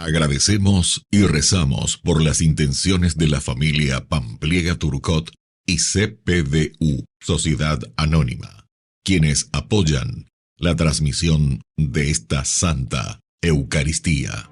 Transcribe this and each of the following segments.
Agradecemos y rezamos por las intenciones de la familia Pampliega Turcot y CPDU, Sociedad Anónima, quienes apoyan la transmisión de esta Santa Eucaristía.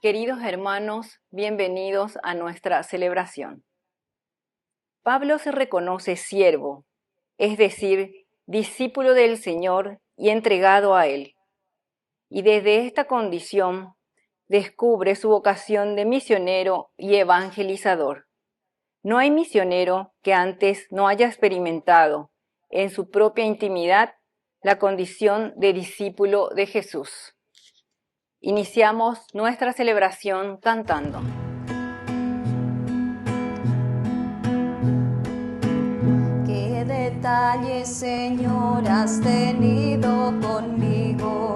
Queridos hermanos, bienvenidos a nuestra celebración. Pablo se reconoce siervo, es decir, discípulo del Señor y entregado a Él. Y desde esta condición descubre su vocación de misionero y evangelizador. No hay misionero que antes no haya experimentado en su propia intimidad la condición de discípulo de Jesús. Iniciamos nuestra celebración cantando. Qué detalles, Señor, has tenido conmigo.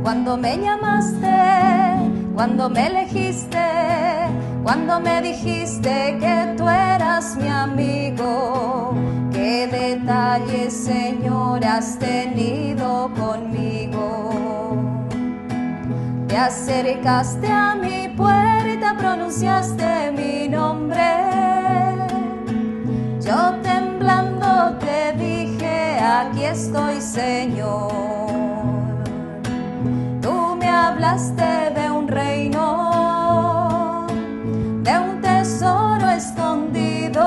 Cuando me llamaste, cuando me elegiste, cuando me dijiste que tú eras mi amigo. Qué detalles, Señor, has tenido conmigo. Te acercaste a mi puerta, pronunciaste mi nombre. Yo temblando te dije, aquí estoy, Señor. Tú me hablaste de un reino, de un tesoro escondido,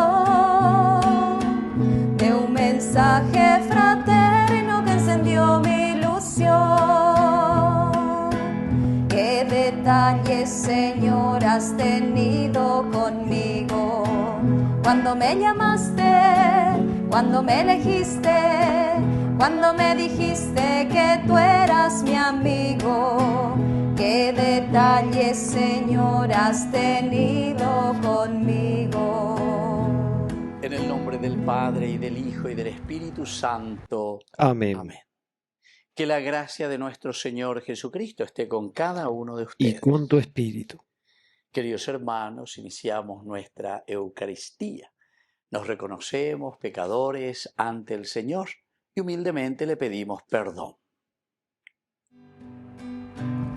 de un mensaje fraterno que encendió mi ilusión. Qué detalles, Señor, has tenido conmigo. Cuando me llamaste, cuando me elegiste, cuando me dijiste que tú eras mi amigo. Qué detalles, Señor, has tenido conmigo. En el nombre del Padre, y del Hijo, y del Espíritu Santo. Amén. Amén. Que la gracia de nuestro Señor Jesucristo esté con cada uno de ustedes. Y con tu espíritu. Queridos hermanos, iniciamos nuestra Eucaristía. Nos reconocemos pecadores ante el Señor y humildemente le pedimos perdón.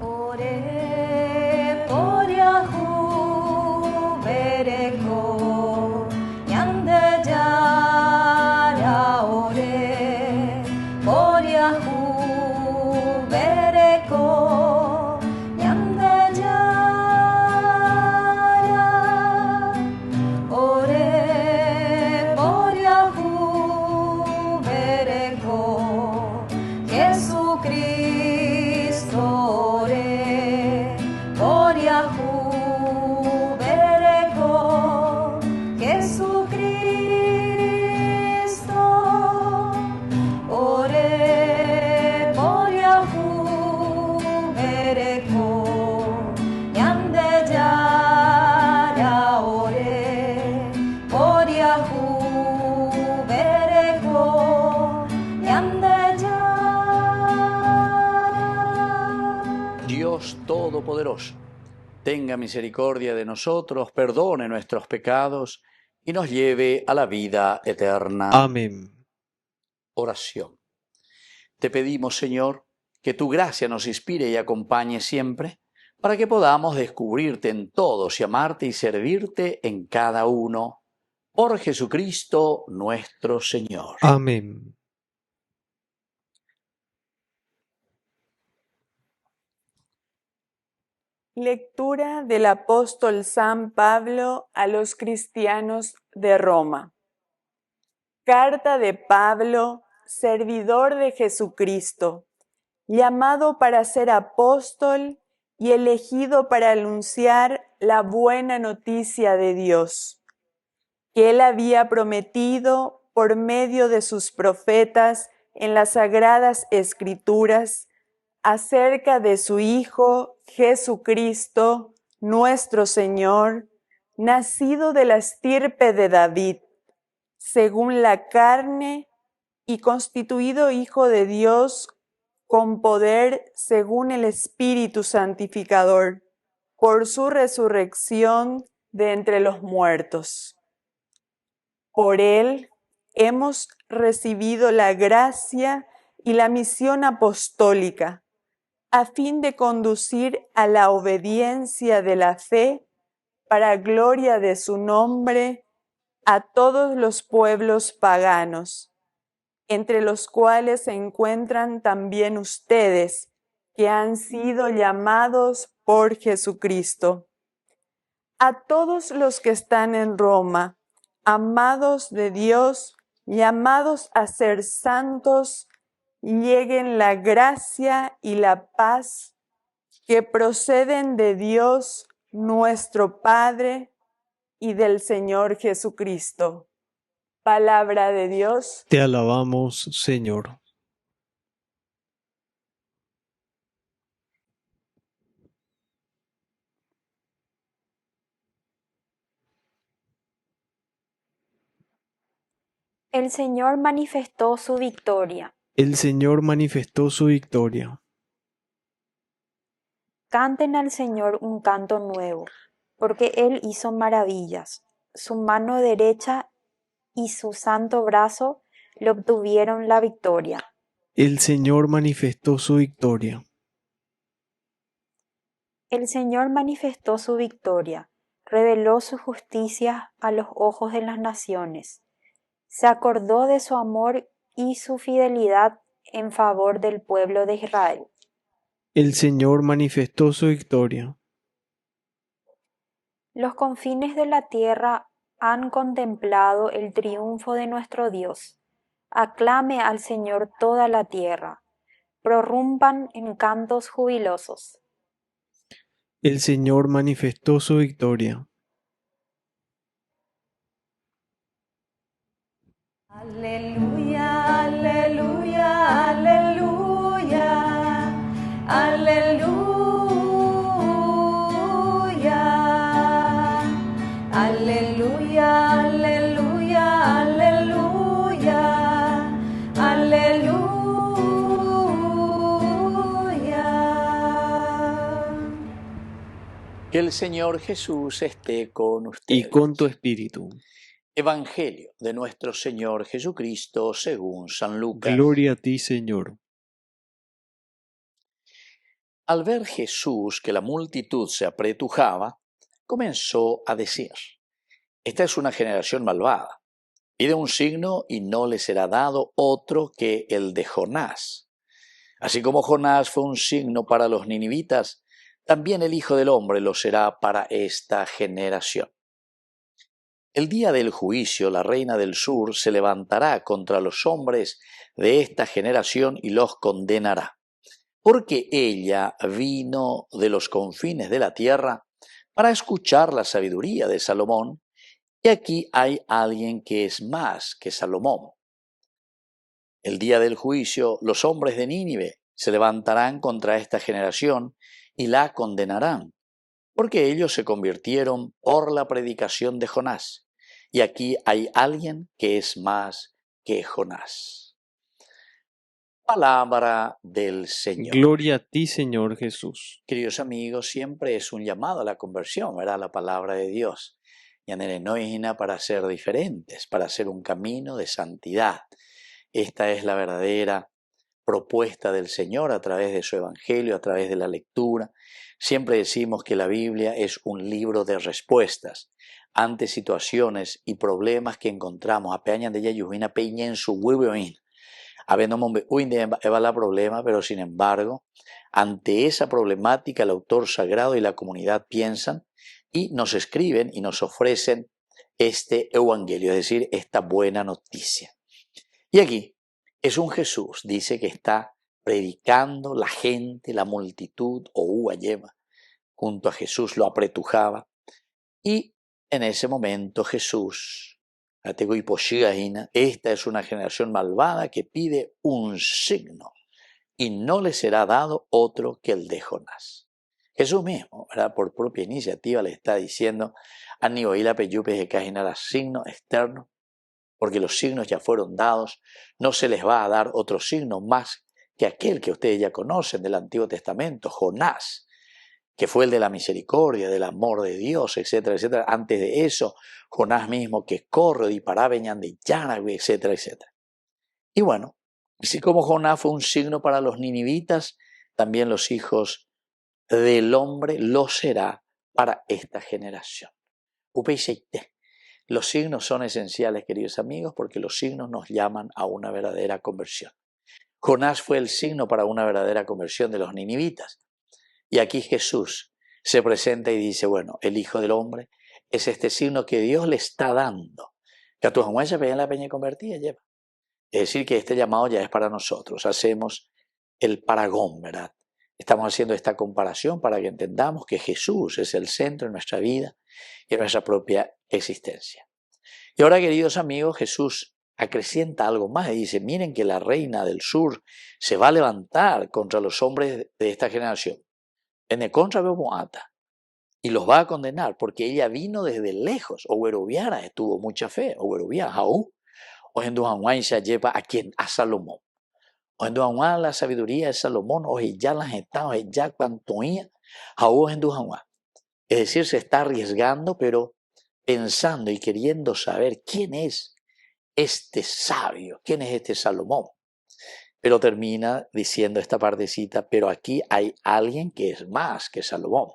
Ore por Yahu bereko yande yara. Ore por Yahu bereko yande yara. Ore por Yahu bereko Jesucristo. Ore por Yahu bereko Jesucristo. Ore por Yahu bereko yande yara. Ore por Yahu bereko yande yara. Dios Todopoderoso, tenga misericordia de nosotros, perdone nuestros pecados y nos lleve a la vida eterna. Amén. Oración. Te pedimos, Señor, que tu gracia nos inspire y acompañe siempre, para que podamos descubrirte en todos y amarte y servirte en cada uno. Por Jesucristo nuestro Señor. Amén. Lectura del apóstol San Pablo a los cristianos de Roma. Carta de Pablo, servidor de Jesucristo, llamado para ser apóstol y elegido para anunciar la buena noticia de Dios, que él había prometido por medio de sus profetas en las sagradas escrituras acerca de su Hijo Jesucristo, nuestro Señor, nacido de la estirpe de David, según la carne, y constituido Hijo de Dios con poder según el Espíritu Santificador, por su resurrección de entre los muertos. Por él hemos recibido la gracia y la misión apostólica, a fin de conducir a la obediencia de la fe para gloria de su nombre a todos los pueblos paganos, entre los cuales se encuentran también ustedes, que han sido llamados por Jesucristo. A todos los que están en Roma, amados de Dios, llamados a ser santos, lleguen la gracia y la paz que proceden de Dios nuestro Padre y del Señor Jesucristo. Palabra de Dios. Te alabamos, Señor. El Señor manifestó su victoria. El Señor manifestó su victoria. Canten al Señor un canto nuevo, porque Él hizo maravillas. Su mano derecha y su santo brazo le obtuvieron la victoria. El Señor manifestó su victoria. El Señor manifestó su victoria, reveló su justicia a los ojos de las naciones. Se acordó de su amor y su fidelidad en favor del pueblo de Israel. El Señor manifestó su victoria. Los confines de la tierra han contemplado el triunfo de nuestro Dios. Aclame al Señor toda la tierra. Prorrumpan en cantos jubilosos. El Señor manifestó su victoria. Aleluya, aleluya, aleluya, aleluya, aleluya, aleluya, aleluya, aleluya. Que el Señor Jesús esté con ustedes. Y con tu espíritu. Evangelio de nuestro Señor Jesucristo según San Lucas. Gloria a ti, Señor. Al ver Jesús que la multitud se apretujaba, comenzó a decir: Esta es una generación malvada. Pide un signo y no le será dado otro que el de Jonás. Así como Jonás fue un signo para los ninivitas, también el Hijo del Hombre lo será para esta generación. El día del juicio, la reina del sur se levantará contra los hombres de esta generación y los condenará, porque ella vino de los confines de la tierra para escuchar la sabiduría de Salomón, y aquí hay alguien que es más que Salomón. El día del juicio, los hombres de Nínive se levantarán contra esta generación y la condenarán, porque ellos se convirtieron por la predicación de Jonás. Y aquí hay alguien que es más que Jonás. Palabra del Señor. Gloria a ti, Señor Jesús. Queridos amigos, siempre es un llamado a la conversión, ¿verdad? La palabra de Dios. Para ser diferentes, para hacer un camino de santidad. Esta es la verdadera propuesta del Señor a través de su Evangelio, a través de la lectura. Siempre decimos que la Biblia es un libro de respuestas ante situaciones y problemas que encontramos. Apeñan de Yayuina Peña en su huevoin. La problema, pero sin embargo, ante esa problemática el autor sagrado y la comunidad piensan y nos escriben y nos ofrecen este evangelio, es decir, esta buena noticia. Y aquí es un Jesús, dice, que está predicando, la gente, la multitud, Ouayema, junto a Jesús lo apretujaba. Y en ese momento Jesús, esta es una generación malvada que pide un signo y no le será dado otro que el de Jonás. Jesús mismo, ¿verdad?, por propia iniciativa le está diciendo a Niboila Peyupe que cajinara signo externo, porque los signos ya fueron dados, no se les va a dar otro signo más que aquel que ustedes ya conocen del Antiguo Testamento, Jonás, que fue el de la misericordia, del amor de Dios, etcétera, etcétera. Antes de eso, Jonás mismo que corre y para veñan de Yaragüe, etcétera, etcétera. Y bueno, así como Jonás fue un signo para los ninivitas, también los hijos del hombre lo será para esta generación. Los signos son esenciales, queridos amigos, porque los signos nos llaman a una verdadera conversión. Jonás fue el signo para una verdadera conversión de los ninivitas. Y aquí Jesús se presenta y dice, bueno, el Hijo del Hombre es este signo que Dios le está dando. Que a tu amuesa peña la peña convertida lleva. Es decir, que este llamado ya es para nosotros. Hacemos el paragón, ¿verdad? Estamos haciendo esta comparación para que entendamos que Jesús es el centro de nuestra vida y de nuestra propia existencia. Y ahora, queridos amigos, Jesús acrecienta algo más y dice, miren que la reina del sur se va a levantar contra los hombres de esta generación. En contra de Moata, y los va a condenar porque ella vino desde lejos. Oweroviara tuvo mucha fe. Oweroviara, Jaú, o en Duhanguán se lleva a quien, a Salomón. O en Duhanguán la sabiduría de Salomón, o ya las estados, ya cuantoía, Jaú en Duhanguán. Es decir, se está arriesgando, pero pensando y queriendo saber quién es este sabio, quién es este Salomón. Pero termina diciendo esta partecita, pero aquí hay alguien que es más que Salomón.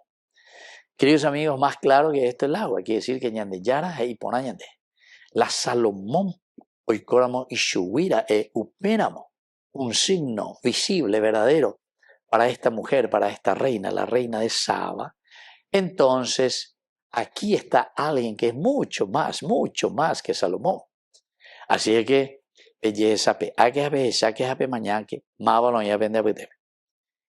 Queridos amigos, más claro que esto es el agua, quiere decir que ñande yara y ponañande. La Salomón, oicóramo y shuwira e upéramo, un signo visible, verdadero, para esta mujer, para esta reina, la reina de Saba. Entonces, aquí está alguien que es mucho más que Salomón. Así es que, y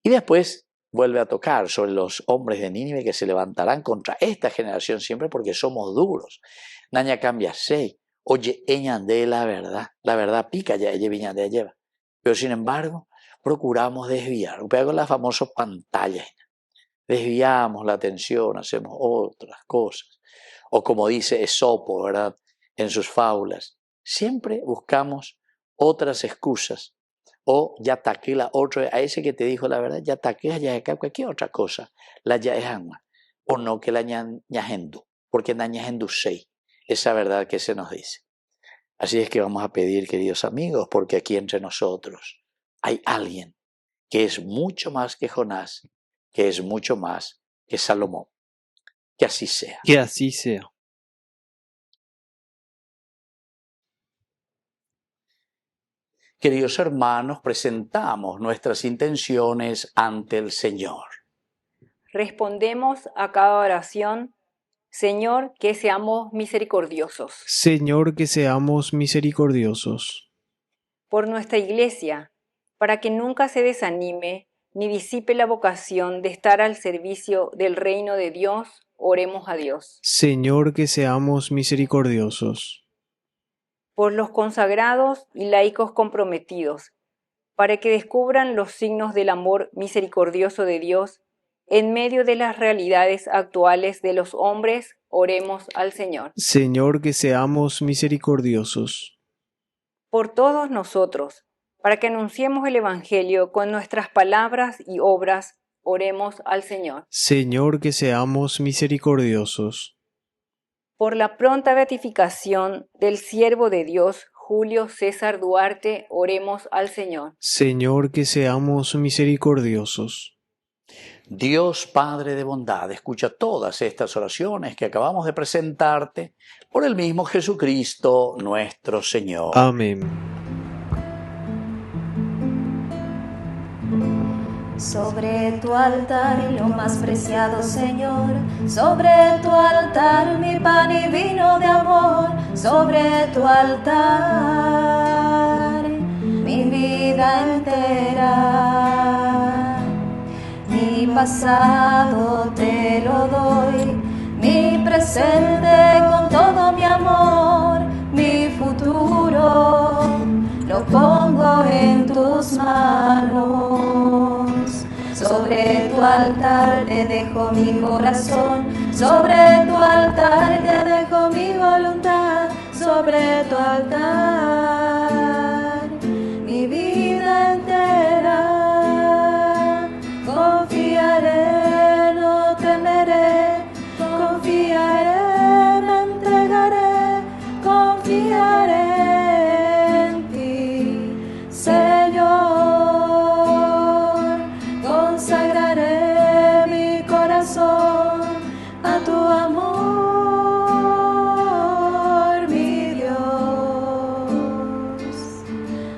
después vuelve a tocar sobre los hombres de Nínive que se levantarán contra esta generación siempre porque somos duros. Naña cambia 6. Oye, de la verdad pica ya, ella de lleva. Pero sin embargo, procuramos desviar. Con las famosas pantallas. Desviamos la atención, hacemos otras cosas. O como dice Esopo, ¿verdad?, en sus fábulas. Siempre buscamos otras excusas o ya taquila otro, a ese que te dijo la verdad, ya taquila ya de cualquier otra cosa, la ya es agua, o no que la ñajendu, porque la ñajendu sei, esa verdad que se nos dice. Así es que vamos a pedir, queridos amigos, porque aquí entre nosotros hay alguien que es mucho más que Jonás, que es mucho más que Salomón. Que así sea. Que así sea. Queridos hermanos, presentamos nuestras intenciones ante el Señor. Respondemos a cada oración, Señor, que seamos misericordiosos. Señor, que seamos misericordiosos. Por nuestra Iglesia, para que nunca se desanime ni disipe la vocación de estar al servicio del reino de Dios, oremos a Dios. Señor, que seamos misericordiosos. Por los consagrados y laicos comprometidos, para que descubran los signos del amor misericordioso de Dios en medio de las realidades actuales de los hombres, oremos al Señor. Señor, que seamos misericordiosos. Por todos nosotros, para que anunciemos el Evangelio con nuestras palabras y obras, oremos al Señor. Señor, que seamos misericordiosos. Por la pronta beatificación del siervo de Dios, Julio César Duarte, oremos al Señor. Señor, que seamos misericordiosos. Dios Padre de bondad, escucha todas estas oraciones que acabamos de presentarte por el mismo Jesucristo nuestro Señor. Amén. Sobre tu altar y lo más preciado, Señor, sobre tu altar mi pan y vino de amor, sobre tu altar mi vida. vida entera. Mi pasado te lo doy, mi presente con todo mi amor, mi futuro lo pongo en tus manos. Sobre tu altar te dejo mi corazón, sobre tu altar te dejo mi voluntad, sobre tu altar mi vida entera. Confiaré, no temeré, confiaré, me entregaré, confiaré en ti, Señor. Consagraré mi corazón a tu amor, mi Dios,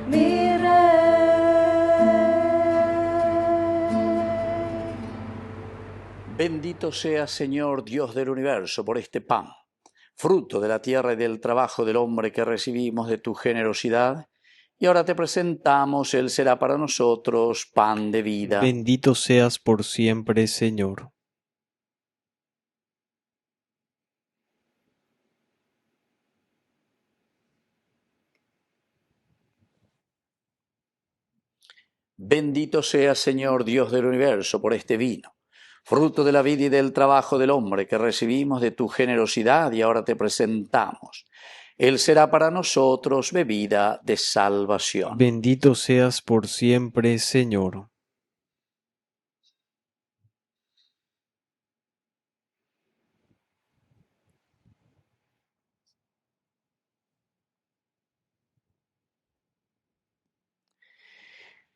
mi Rey. Bendito seas, Señor Dios del universo, por este pan, fruto de la tierra y del trabajo del hombre que recibimos de tu generosidad, y ahora te presentamos, Él será para nosotros pan de vida. Bendito seas por siempre, Señor. Bendito seas, Señor Dios del universo, por este vino, fruto de la vida y del trabajo del hombre que recibimos de tu generosidad, y ahora te presentamos. Él será para nosotros bebida de salvación. Bendito seas por siempre, Señor.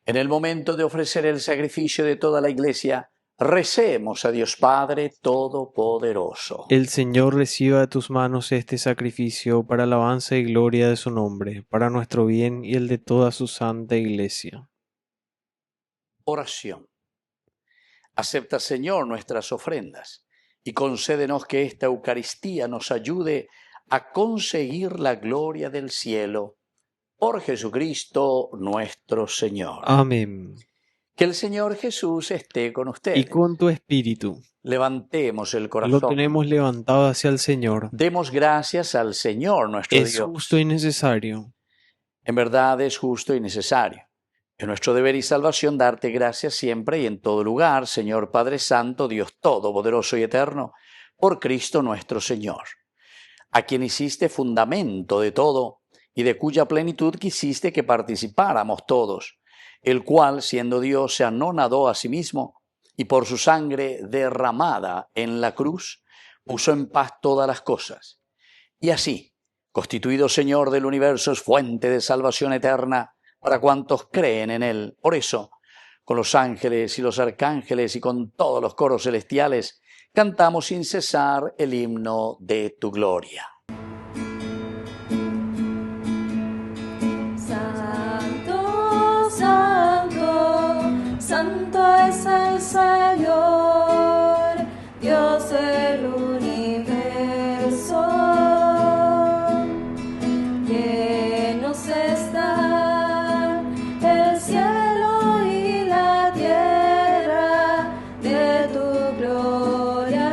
En el momento de ofrecer el sacrificio de toda la Iglesia, recemos a Dios Padre Todopoderoso. El Señor reciba de tus manos este sacrificio para alabanza y gloria de su nombre, para nuestro bien y el de toda su santa Iglesia. Oración. Acepta, Señor, nuestras ofrendas y concédenos que esta Eucaristía nos ayude a conseguir la gloria del cielo. Por Jesucristo nuestro Señor. Amén. Que el Señor Jesús esté con ustedes. Y con tu espíritu. Levantemos el corazón. Lo tenemos levantado hacia el Señor. Demos gracias al Señor nuestro Es Dios. justo y necesario. En verdad es justo y necesario. Es nuestro deber y salvación darte gracias siempre y en todo lugar, Señor Padre Santo, Dios Todopoderoso y Eterno, por Cristo nuestro Señor, a quien hiciste fundamento de todo y de cuya plenitud quisiste que participáramos todos, el cual, siendo Dios, se anonadó a sí mismo y por su sangre derramada en la cruz, puso en paz todas las cosas. Y así, constituido Señor del universo, es fuente de salvación eterna para cuantos creen en Él. Por eso, con los ángeles y los arcángeles y con todos los coros celestiales, cantamos sin cesar el himno de tu gloria. Santo, santo, santo es el Señor, Dios del universo. Llenos están el cielo y la tierra de tu gloria.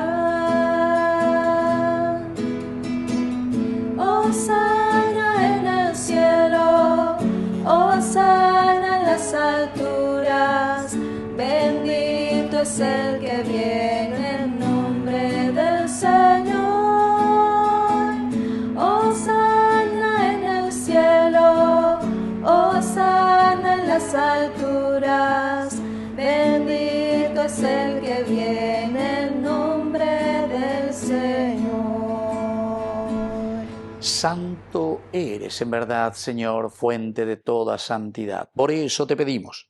Hosana en el cielo, hosana en las alturas, bendito es el que viene en nombre del Señor. Hosana en el cielo, hosana en las alturas, bendito es el que viene en nombre del Señor. Santo eres en verdad, Señor, fuente de toda santidad. Por eso te pedimos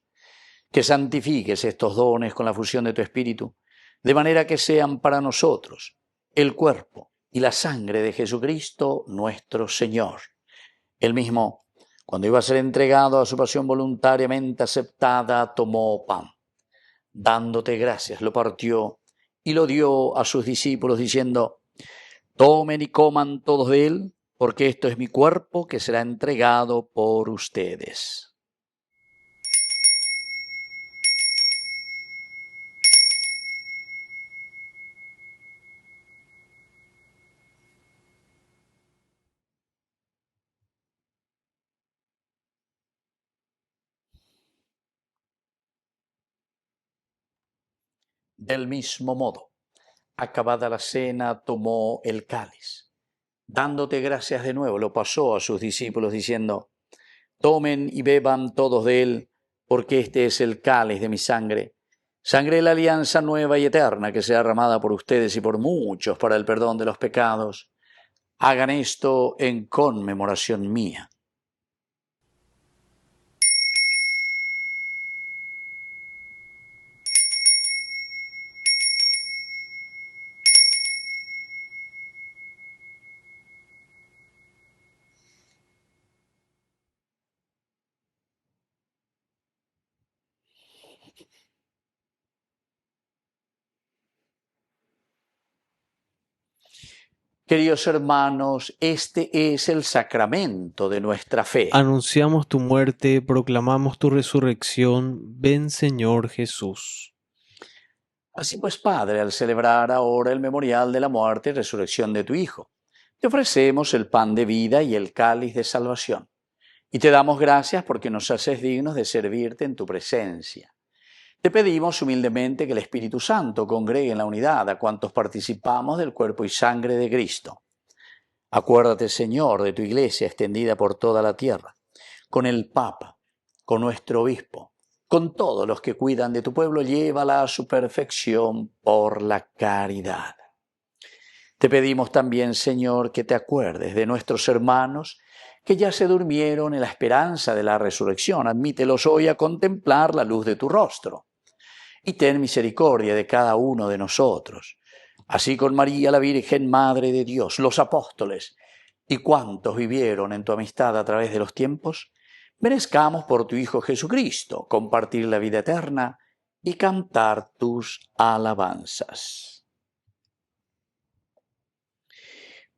que santifiques estos dones con la fusión de tu Espíritu, de manera que sean para nosotros el cuerpo y la sangre de Jesucristo nuestro Señor. Él mismo, cuando iba a ser entregado a su pasión voluntariamente aceptada, tomó pan. Dándote gracias, lo partió y lo dio a sus discípulos, diciendo: tomen y coman todos de él, porque esto es mi cuerpo que será entregado por ustedes. Del mismo modo, acabada la cena, tomó el cáliz. Dándote gracias de nuevo, lo pasó a sus discípulos diciendo: tomen y beban todos de él, porque este es el cáliz de mi sangre, sangre de la alianza nueva y eterna que será derramada por ustedes y por muchos para el perdón de los pecados. Hagan esto en conmemoración mía. Queridos hermanos, este es el sacramento de nuestra fe. Anunciamos tu muerte, proclamamos tu resurrección. Ven, Señor Jesús. Así pues, Padre, al celebrar ahora el memorial de la muerte y resurrección de tu Hijo, te ofrecemos el pan de vida y el cáliz de salvación. Y te damos gracias porque nos haces dignos de servirte en tu presencia. Te pedimos humildemente que el Espíritu Santo congregue en la unidad a cuantos participamos del cuerpo y sangre de Cristo. Acuérdate, Señor, de tu Iglesia extendida por toda la tierra, con el Papa, con nuestro Obispo, con todos los que cuidan de tu pueblo, llévala a su perfección por la caridad. Te pedimos también, Señor, que te acuerdes de nuestros hermanos que ya se durmieron en la esperanza de la resurrección. Admítelos hoy a contemplar la luz de tu rostro. Y ten misericordia de cada uno de nosotros. Así con María, la Virgen Madre de Dios, los apóstoles y cuantos vivieron en tu amistad a través de los tiempos, merezcamos por tu Hijo Jesucristo compartir la vida eterna y cantar tus alabanzas.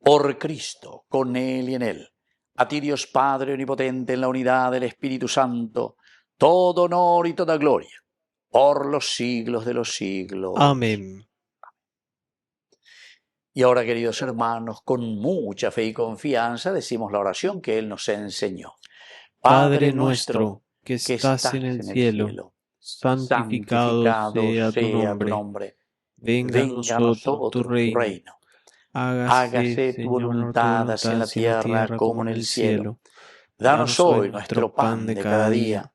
Por Cristo, con Él y en Él, a ti Dios Padre Omnipotente, en la unidad del Espíritu Santo, todo honor y toda gloria, por los siglos de los siglos. Amén. Y ahora, queridos hermanos, con mucha fe y confianza decimos la oración que Él nos enseñó. Padre nuestro, que estás en el cielo, santificado sea tu nombre. Venga a nosotros tu reino. Hágase tu voluntad, así en la tierra como en el cielo. Danos hoy nuestro pan de cada día.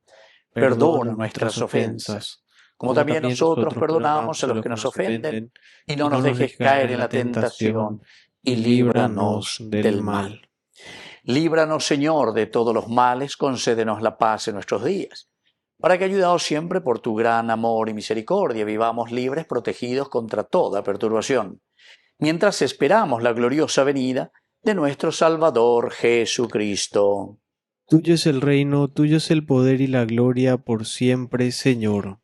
Perdona nuestras ofensas, como también nosotros perdonamos a los que nos ofenden, y no nos dejes caer en la tentación, y líbranos del mal. Líbranos, Señor, de todos los males, concédenos la paz en nuestros días, para que, ayudados siempre por tu gran amor y misericordia, vivamos libres, protegidos contra toda perturbación, mientras esperamos la gloriosa venida de nuestro Salvador Jesucristo. Tuyo es el reino, tuyo es el poder y la gloria por siempre, Señor.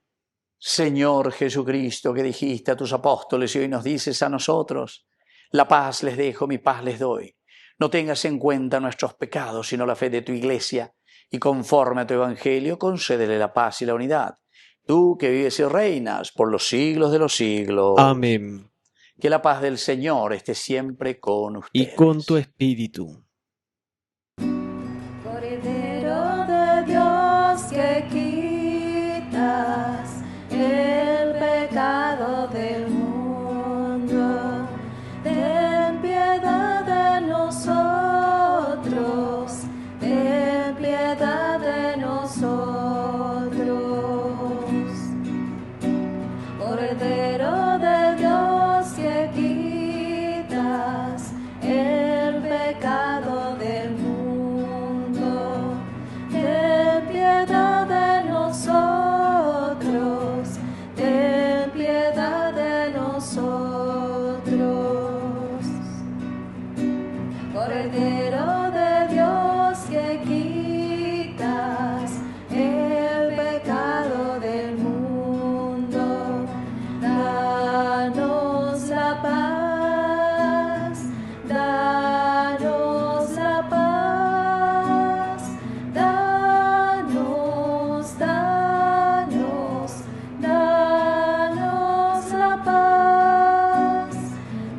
Señor Jesucristo, que dijiste a tus apóstoles y hoy nos dices a nosotros: la paz les dejo, mi paz les doy. No tengas en cuenta nuestros pecados, sino la fe de tu Iglesia, y conforme a tu Evangelio, concédele la paz y la unidad. Tú que vives y reinas por los siglos de los siglos. Amén. Que la paz del Señor esté siempre con ustedes. Y con tu espíritu. Cordero de Dios, que quitas el pecado del mundo, ten piedad de nosotros, ten piedad de nosotros. Cordero de Dios, que quitas el pecado del mundo, ten piedad de nosotros, ten piedad de nosotros. Cordero de Dios, que quitas el pecado del mundo, danos la paz, danos la paz, danos, danos, danos la paz,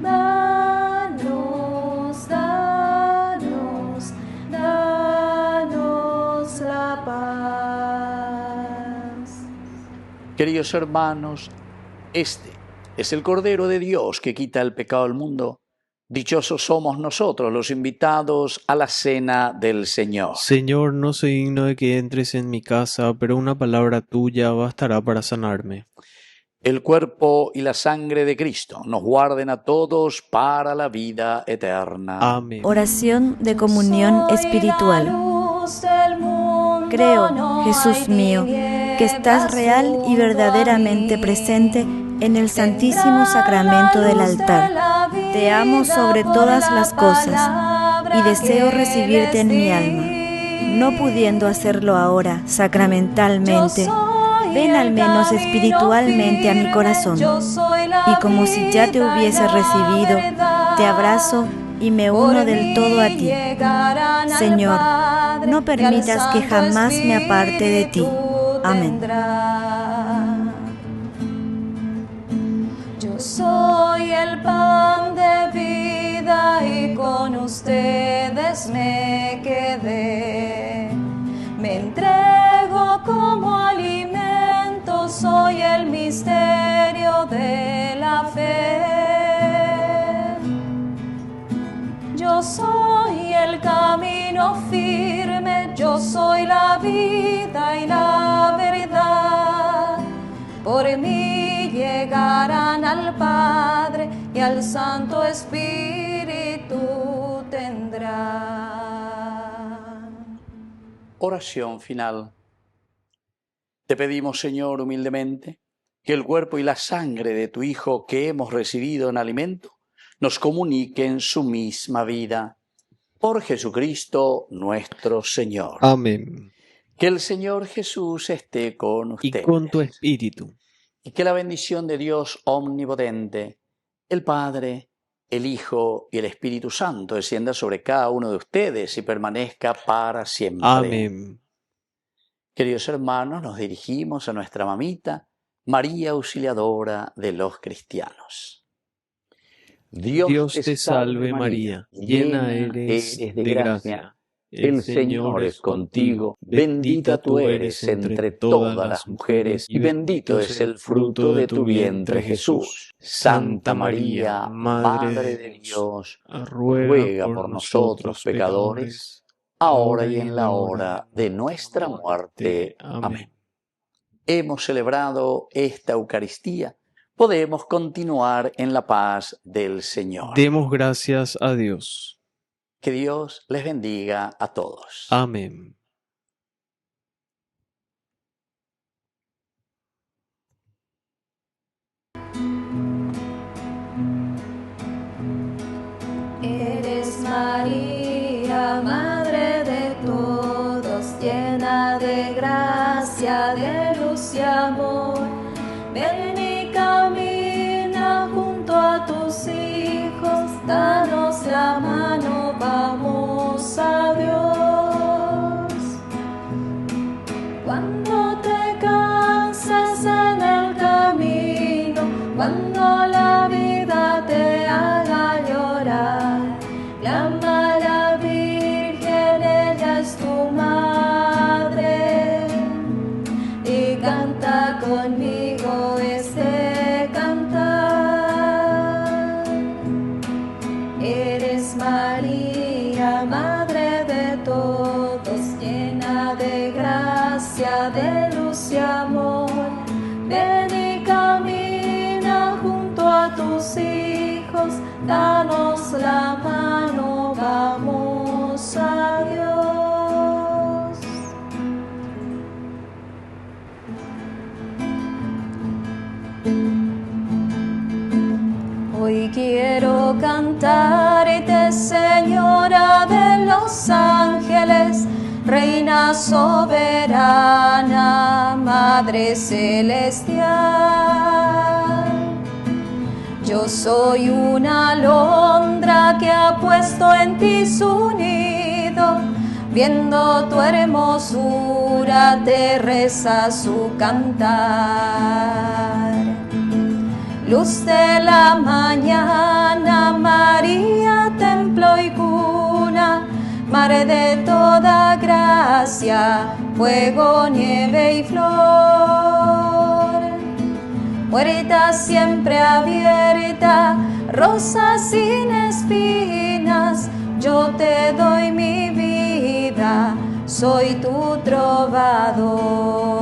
danos, danos, danos la paz. Queridos hermanos, Este es el Cordero de Dios que quita el pecado del mundo. Dichosos somos nosotros los invitados a la cena del Señor. Señor, no soy digno de que entres en mi casa, pero una palabra tuya bastará para sanarme. El cuerpo y la sangre de Cristo nos guarden a todos para la vida eterna. Amén. Oración de comunión espiritual. Creo, Jesús mío, que estás real y verdaderamente presente en el Santísimo Sacramento del altar. Te amo sobre todas las cosas y deseo recibirte en mi alma. No pudiendo hacerlo ahora sacramentalmente, ven al menos espiritualmente a mi corazón. Y como si ya te hubiese recibido, te abrazo y me uno del todo a ti. Señor, no permitas que jamás me aparte de ti. Amén. Yo soy el pan de vida y con ustedes me quedé. Me entrego como alimento, soy el misterio de la fe. Yo soy el camino firme, yo soy la vida y la verdad. Por mí llegarán al Padre y al Santo Espíritu tendrán. Oración final. Te pedimos, Señor, humildemente, que el cuerpo y la sangre de tu Hijo que hemos recibido en alimento nos comuniquen su misma vida. Por Jesucristo nuestro Señor. Amén. Que el Señor Jesús esté con ustedes. Y con tu espíritu. Y que la bendición de Dios omnipotente, el Padre, el Hijo y el Espíritu Santo descienda sobre cada uno de ustedes y permanezca para siempre. Amén. Queridos hermanos, nos dirigimos a nuestra mamita, María Auxiliadora de los cristianos. Dios te salve María, llena eres de gracia. El Señor es contigo, bendita tú eres entre todas las mujeres, y bendito es el fruto de tu vientre Jesús. Santa María, Madre de Dios, ruega por nosotros pecadores, ahora y en la hora de nuestra muerte. Amén. Hemos celebrado esta Eucaristía. Podemos continuar en la paz del Señor. Demos gracias a Dios. Que Dios les bendiga a todos. Amén. Eres María, Madre de todos, llena de gracia, de luz y amor. Ven y camina junto a tus hijos, danos la mano, vamos a Dios. Cuando te cansas en el camino, cuando la vida te haga llorar, clama a la Virgen, ella es tu madre, y canta conmigo este cantar. Eres María, Madre de todos, llena de gracia, de luz y amor. Ven y camina junto a tus hijos, danos la mano, vamos a Dios. Hoy quiero cantarte, Señora de los ángeles, Reina soberana, Madre celestial. Yo soy una alondra que ha puesto en ti su nido, viendo tu hermosura te reza su cantar. Luz de la mañana, María, templo y cuna, Madre de toda gracia, fuego, nieve y flor. puerta siempre abierta, rosa sin espinas, yo te doy mi vida, soy tu trovador.